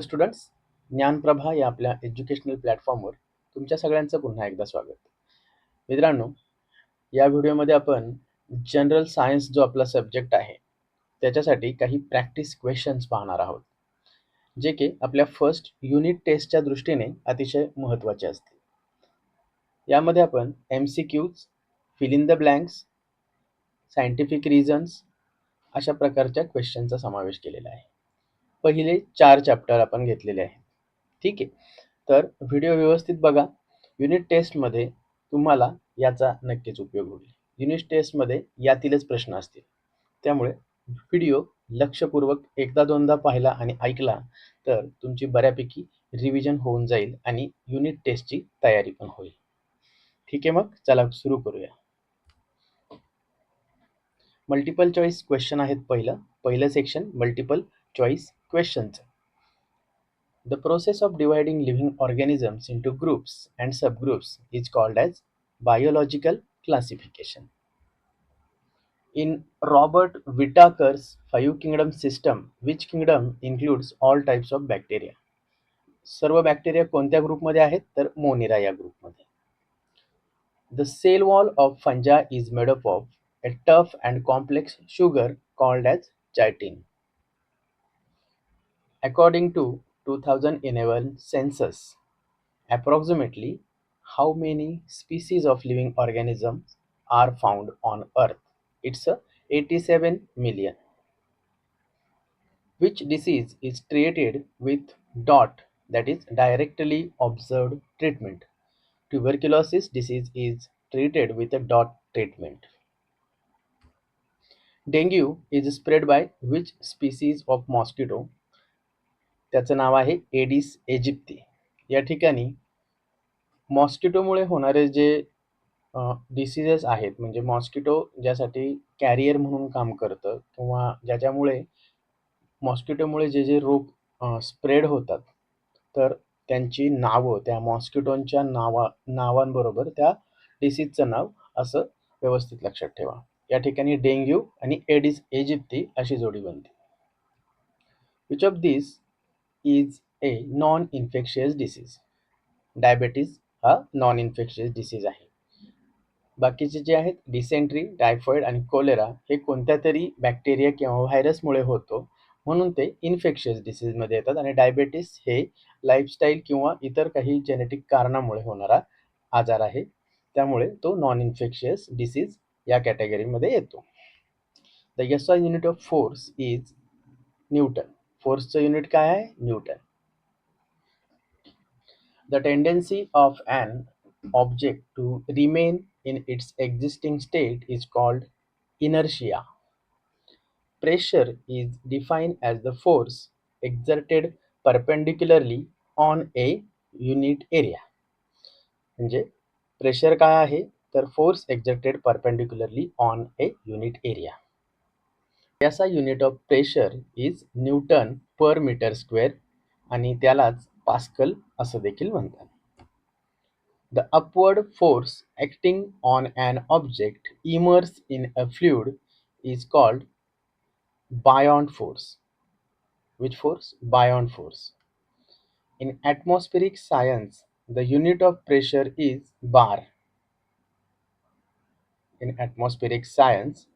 Hello students, ज्ञानप्रभा या आपल्या educational प्लॅटफॉर्मवर तुमच्या सगळ्यांचं पुन्हा एकदा स्वागत. मित्रांनो, या व्हिडिओमध्ये आपण जनरल सायन्स जो आपला सब्जेक्ट आहे त्याच्यासाठी काही प्रॅक्टिस क्वेश्चन्स पाहणार आहोत, जे की आपल्या फर्स्ट युनिट टेस्टच्या दृष्टीने अतिशय महत्त्वाचे असतील. यामध्ये आपण MCQs, fill in the blanks, scientific reasons अशा प्रकारच्या क्वेश्चनचा समावेश केलेला आहे. पहिले 4 चॅप्टर आपण घेतलेले आहेत. ठीक आहे, तर व्हिडिओ व्यवस्थित बघा. युनिट टेस्टमध्ये तुम्हाला याचा नक्कीच उपयोग होईल. युनिट टेस्टमध्ये यातीलच प्रश्न असतील, त्यामुळे व्हिडिओ लक्षपूर्वक एकदा दोनदा पाहिला आणि ऐकला तर तुमची बऱ्यापैकी रिव्हिजन होऊन जाईल आणि युनिट टेस्टची तयारी पण होईल. ठीक आहे, मग चला सुरू करूया. मल्टिपल चॉईस क्वेश्चन आहेत. पहिलं सेक्शन मल्टिपल चॉईस क्वेश्चनचं. The process of dividing living organisms into groups and subgroups is called as biological classification. In Robert Whittaker's five kingdom system, which kingdom includes all types of bacteria? सर्व bacteria कोणत्या ग्रुपमध्ये आहेत? तर मोनिरा या ग्रुपमध्ये. The cell wall of fungi is made up of a tough and complex sugar called as chitin. According to 2011 census, approximately how many species of living organisms are found on Earth? It's 87 million. Which disease is treated with DOT, that is directly observed treatment? Tuberculosis disease is treated with a DOT treatment. Dengue is spread by which species of mosquito? त्याचं नाव आहे Aedes एजिप्ती. या ठिकाणी मॉस्किटोमुळे होणारे जे diseases आहेत, म्हणजे mosquito ज्यासाठी career म्हणून काम करतं किंवा ज्याच्यामुळे मॉस्किटोमुळे जे रोग स्प्रेड होतात, तर त्यांची नावं त्या मॉस्किटोंच्या नावांबरोबर त्या डिसीजचं नाव असं व्यवस्थित लक्षात ठेवा. या ठिकाणी डेंग्यू आणि एडिस एजिप्ती अशी जोडी बनते. Which of this is a non infectious disease? Diabetes हा नॉन इन्फेक्शियस डिसीज आहे. बाकीचे जे आहेत डिसेंट्री, टायफॉइड आणि कोलेरा हे कोणत्या तरी बॅक्टेरिया किंवा व्हायरसमुळे होतो, म्हणून ते इन्फेक्शियस डिसीजमध्ये येतात. आणि डायबेटीस हे लाईफस्टाईल किंवा इतर काही जेनेटिक कारणामुळे होणारा आजार आहे, त्यामुळे तो नॉन इन्फेक्शियस डिसीज या कॅटेगरीमध्ये येतो. The SI unit of force is newton. फोर्सचं युनिट काय आहे? Newton. The tendency of an object to remain in its existing state is called inertia. Pressure is defined as the force exerted perpendicularly on a unit area. म्हणजे pressure काय आहे? तर force exerted perpendicularly on a unit area. याचा unit of pressure is newton per metre square आणि त्यालाच pascal असं देखील म्हणतात. The upward force acting on an object immersed in a fluid is called buoyant force. Which force? Buoyant force. In atmospheric science, the unit of pressure is bar. In atmospheric science,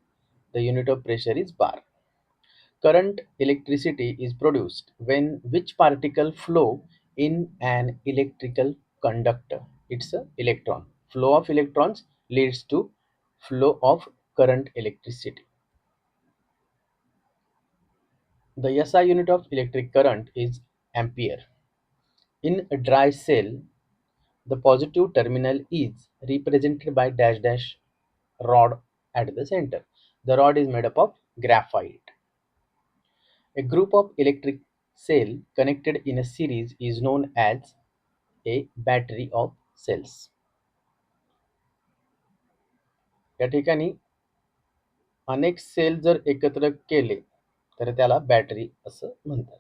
the unit of pressure is bar. Current electricity is produced when which particle flow in an electrical conductor? It's a electron. Flow of electrons leads to flow of current electricity. The SI unit of electric current is ampere. In a dry cell, the positive terminal is represented by dash dash rod at the center. The rod is made up of graphite. A group of electric cell connected in a series is known as a battery of cells. या ठिकाणी अनेक cell जर एकत्र केले तर त्याला battery असं म्हणतात.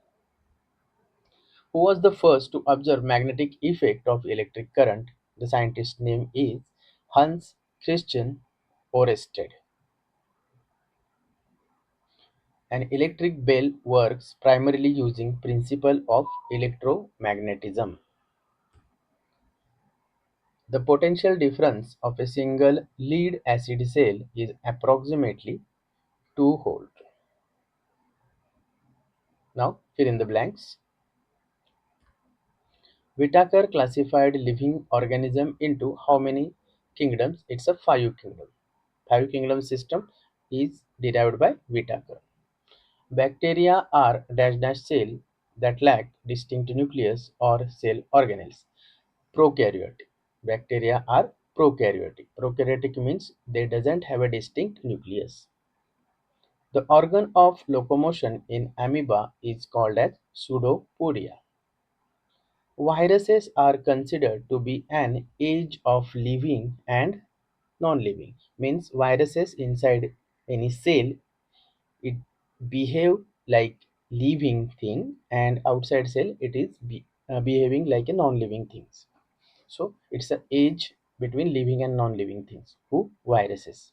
Who was the first to observe magnetic effect of electric current? The scientist name is Hans Christian Ørsted. An electric bell works primarily using principle of electromagnetism. The potential difference of a single lead acid cell is approximately 2 volt. Now fill in the blanks. Whitaker classified living organism into how many kingdoms? It's a five kingdom. Five kingdom system is derived by Whitaker. Bacteria are dash dash cell that lack distinct nucleus or cell organelles. Prokaryotic. Bacteria are prokaryotic. Prokaryotic means they doesn't have a distinct nucleus. The organ of locomotion in amoeba is called as pseudopodia. Viruses are considered to be an age of living and non-living. Means viruses inside any cell it behave like living thing, and outside cell it is behaving like a non-living things. So it's an age between living and non-living things. Who? Viruses.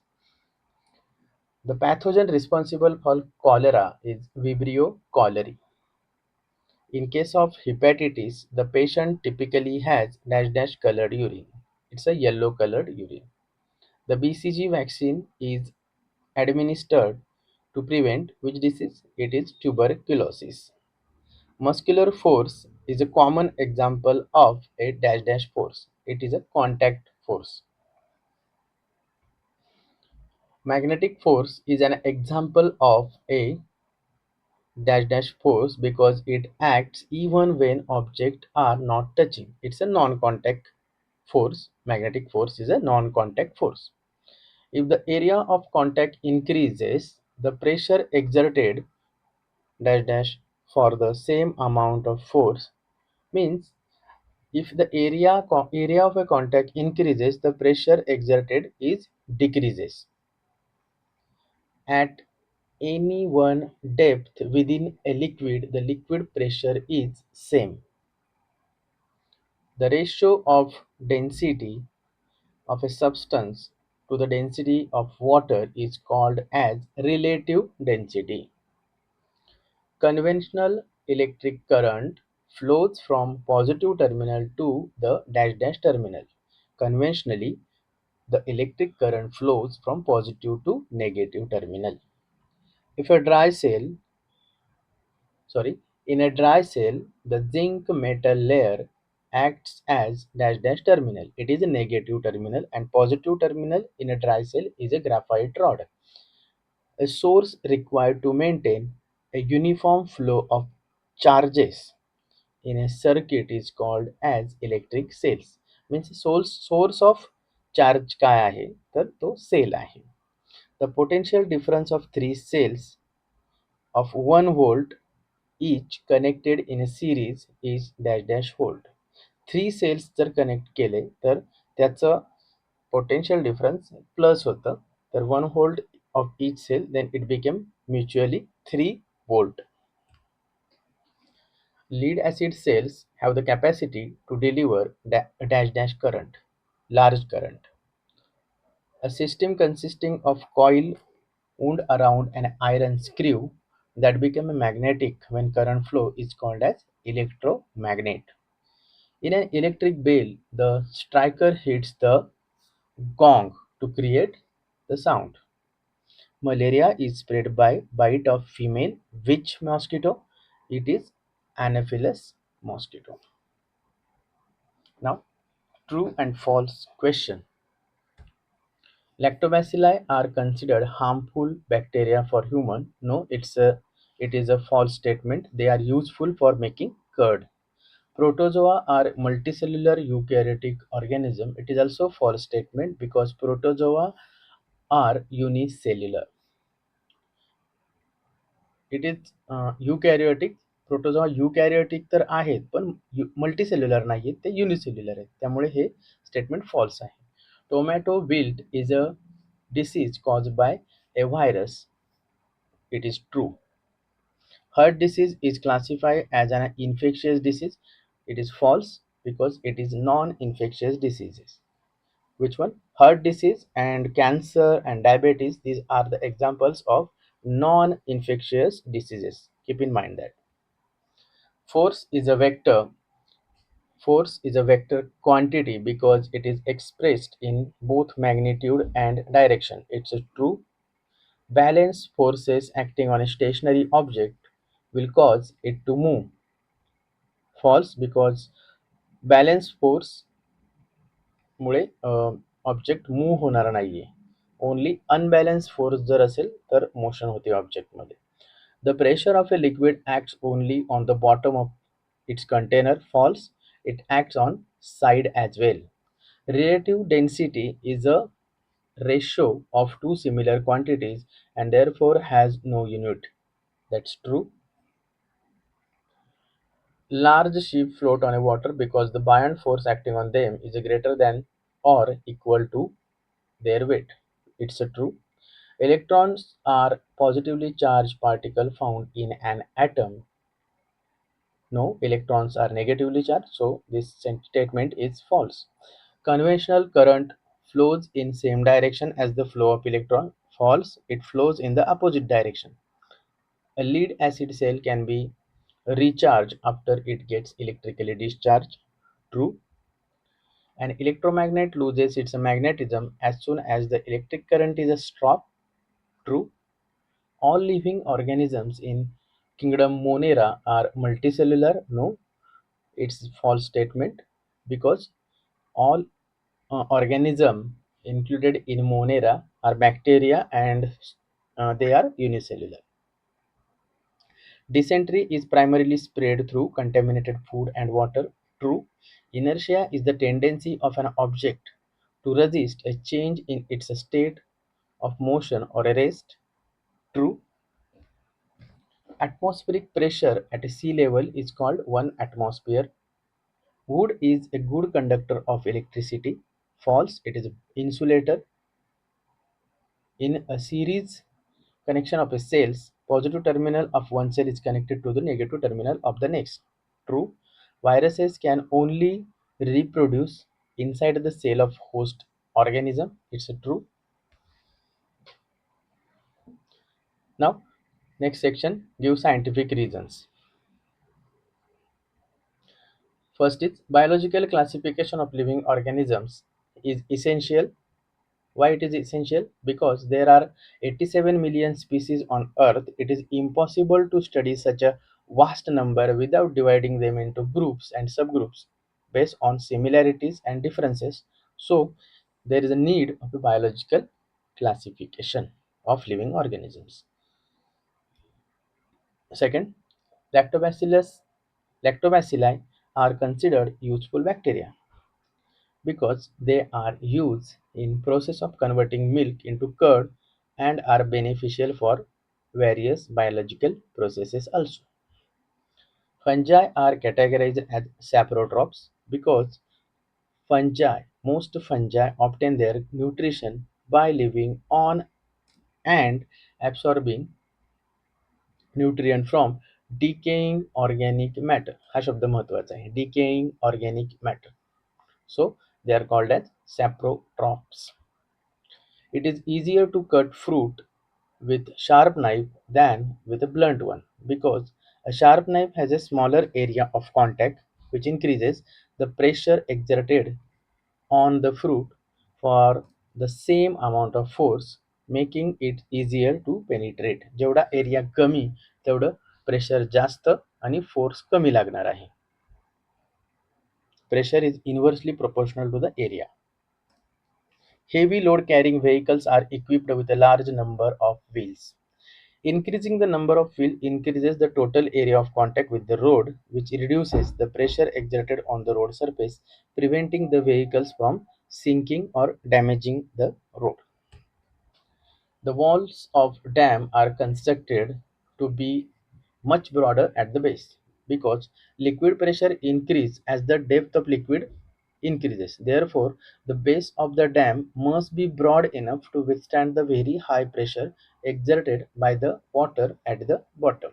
The pathogen responsible for cholera is Vibrio cholerae. In case of hepatitis, the patient typically has dash dash colored urine. It's a yellow colored urine. The BCG vaccine is administered to prevent which disease? It is tuberculosis. Muscular force is a common example of a dash dash force. It is a contact force. Magnetic force is an example of a dash dash force because it acts even when objects are not touching. It's a non-contact force. Magnetic force is a non-contact force. If the area of contact increases, the pressure exerted dash dash for the same amount of force means if the area of a contact increases, the pressure exerted is decreases. At any one depth within a liquid, the liquid pressure is same. The ratio of density of a substance to the density of water is called as relative density. Conventional electric current flows from positive terminal to the dash dash terminal. Conventionally, the electric current flows from positive to negative terminal. If a dry cell sorry In a dry cell, the zinc metal layer acts as dash dash terminal. It is a negative terminal, and positive terminal in a dry cell is a graphite rod. A source required to maintain a uniform flow of charges in a circuit is called as electric cells. Means source of charge काय आहे तर तो cell आहे. The potential difference of three cells of 1 volt each connected in a series is dash dash volt. 3 cells जर connect केले तर त्याचं potential difference plus होतं. तर 1 volt of each cell, then it became mutually 3 volt. Lead acid cells have the capacity to deliver dash dash current, large current. A system consisting of coil wound around an iron screw that become magnetic when current flow is called as electromagnet. In an electric bell, the striker hits the gong to create the sound. Malaria is spread by bite of female which mosquito? It is Anopheles mosquito. Now, true and false question. Lactobacilli are considered harmful bacteria for human. No, it is a false statement. They are useful for making curd. Protozoa are multicellular eukaryotic organism. It is also false statement because protozoa are unicellular. It is eukaryotic. Protozoa eukaryotic तर आहेत पण multicellular नाही आहेत, ते unicellular आहेत, त्यामुळे हे statement false आहे. Tomato wilt is a disease caused by a virus. It is true. Heart disease is classified as an infectious disease. It is false because it is non-infectious diseases. Which one? Heart disease and cancer and diabetes, these are the examples of non-infectious diseases. Keep in mind that force is a vector. Force is a vector quantity because it is expressed in both magnitude and direction. It's a true. Balance forces acting on a stationary object will cause it to move. False, because balance force Mule object move होणार नाहीये. Only unbalance force जर असेल तर motion होते ऑब्जेक्टमध्ये. The pressure of a liquid acts only on the bottom of its container. False, it acts on side as well. Relative density is a ratio of two similar quantities and therefore has no unit. That's true. Large ships float on a water because the buoyant force acting on them is greater than or equal to their weight. It's a true. Electrons are positively charged particle found in an atom. No, electrons are negatively charged, so this statement is false. Conventional current flows in same direction as the flow of electron. False, it flows in the opposite direction. A lead acid cell can be recharged after it gets electrically discharged. True. An electromagnet loses its magnetism as soon as the electric current is stopped. True. All living organisms in kingdom Monera are multicellular. No, it's a false statement because all organism included in Monera are bacteria and they are unicellular. Dysentery is primarily spread through contaminated food and water. True. Inertia is the tendency of an object to resist a change in its state of motion or a rest. True. Atmospheric pressure at sea level is called 1 atmosphere. Wood is a good conductor of electricity. False, it is an insulator. In a series connection of a cells, positive terminal of one cell is connected to the negative terminal of the next. True. Viruses can only reproduce inside the cell of host organism. It's a true. Now, next section, give scientific reasons. First is biological classification of living organisms is essential. Why it is essential? Because there are 87 million species on earth. It is impossible to study such a vast number without dividing them into groups and subgroups based on similarities and differences. So there is a need of a biological classification of living organisms. Second, lactobacillus lactobacilli are considered useful bacteria because they are used in process of converting milk into curd and are beneficial for various biological processes also. Fungi are categorized as saprotrophs because most fungi obtain their nutrition by living on and absorbing nutrient from decaying organic matter. हा शब्द महत्वाचा आहे. Decaying organic matter. So they are called as saprotrophs. It is easier to cut fruit with sharp knife than with a blunt one because a sharp knife has a smaller area of contact which increases the pressure exerted on the fruit for the same amount of force, making it easier to penetrate. जेवढा area कमी तेवढं pressure जास्त आणि force कमी लागणार आहे. Pressure is inversely proportional to the area. Heavy load carrying vehicles are equipped with a large number of wheels. Increasing the number of wheels increases the total area of contact with the road, which reduces the pressure exerted on the road surface, preventing the vehicles from sinking or damaging the road. The walls of dam are constructed to be much broader at the base because liquid pressure increases as the depth of liquid increases. Therefore, the base of the dam must be broad enough to withstand the very high pressure exerted by the water at the bottom.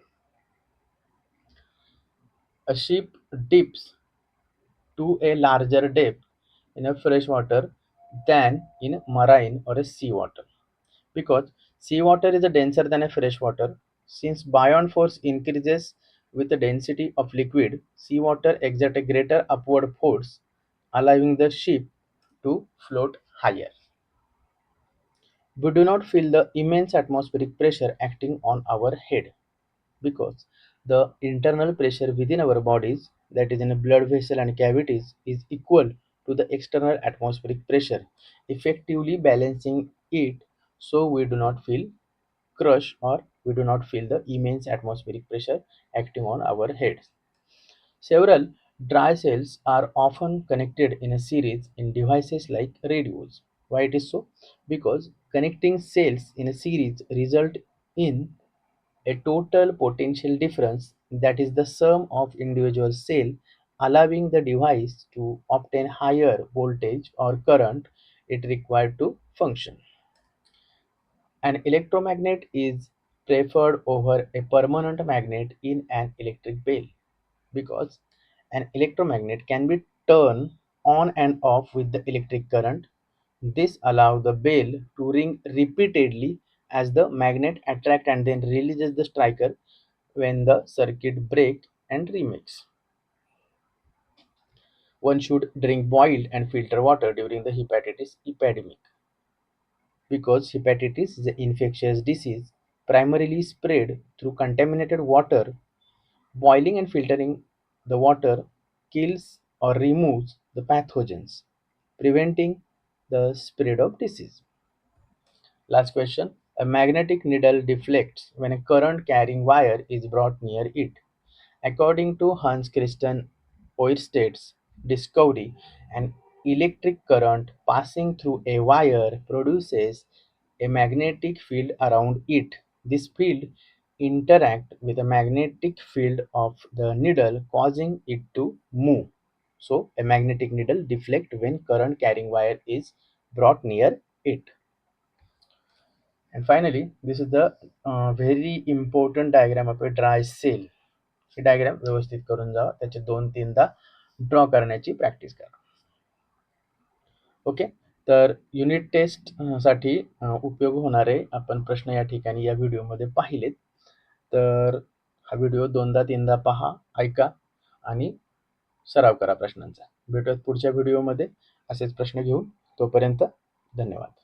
A ship dips to a larger depth in a fresh water than in marine or a sea water because Seawater is denser than a fresh water. Since buoyant force increases with the density of liquid, seawater exerts a greater upward force, allowing the ship to float higher. We do not feel the immense atmospheric pressure acting on our head because the internal pressure within our bodies, that is in a blood vessel and cavities, is equal to the external atmospheric pressure, effectively balancing it, so we do not feel crush or we do not feel the immense atmospheric pressure acting on our heads. Several dry cells are often connected in a series in devices like radios. Why it is so? Because connecting cells in a series result in a total potential difference, that is the sum of individual cell, allowing the device to obtain higher voltage or current it required to function. An electromagnet is preferred over a permanent magnet in an electric bell because an electromagnet can be turned on and off with the electric current. This allows the bell to ring repeatedly as the magnet attracts and then releases the striker when the circuit breaks and remix. One should drink boiled and filter water during the hepatitis epidemic because hepatitis is an infectious disease primarily spread through contaminated water. Boiling and filtering the water kills or removes the pathogens, preventing the spread of disease. Last question. A magnetic needle deflects when a current carrying wire is brought near it. According to Hans Christian Oersted's discovery, an electric current passing through a wire produces a magnetic field around it. This field interacts with the magnetic field of the needle, causing it to move. So, a magnetic needle deflects when current carrying wire is brought near it. And finally, this is the very important diagram of a dry cell. He diagram व्यवस्थित करून जावा, त्याचे 2-3दा draw करण्याची practice करा. Okay. तर unit test साठी उपयोग होणारे आपण प्रश्न या ठिकाणी या व्हिडिओमध्ये पाहिलेत. तर हा व्हिडिओ 2दा-3दा पहा, ऐका आणि सराव करा प्रश्नांचा. भेटूयात पुढच्या व्हिडिओमध्ये असेच प्रश्न घेऊन. तोपर्यंत धन्यवाद.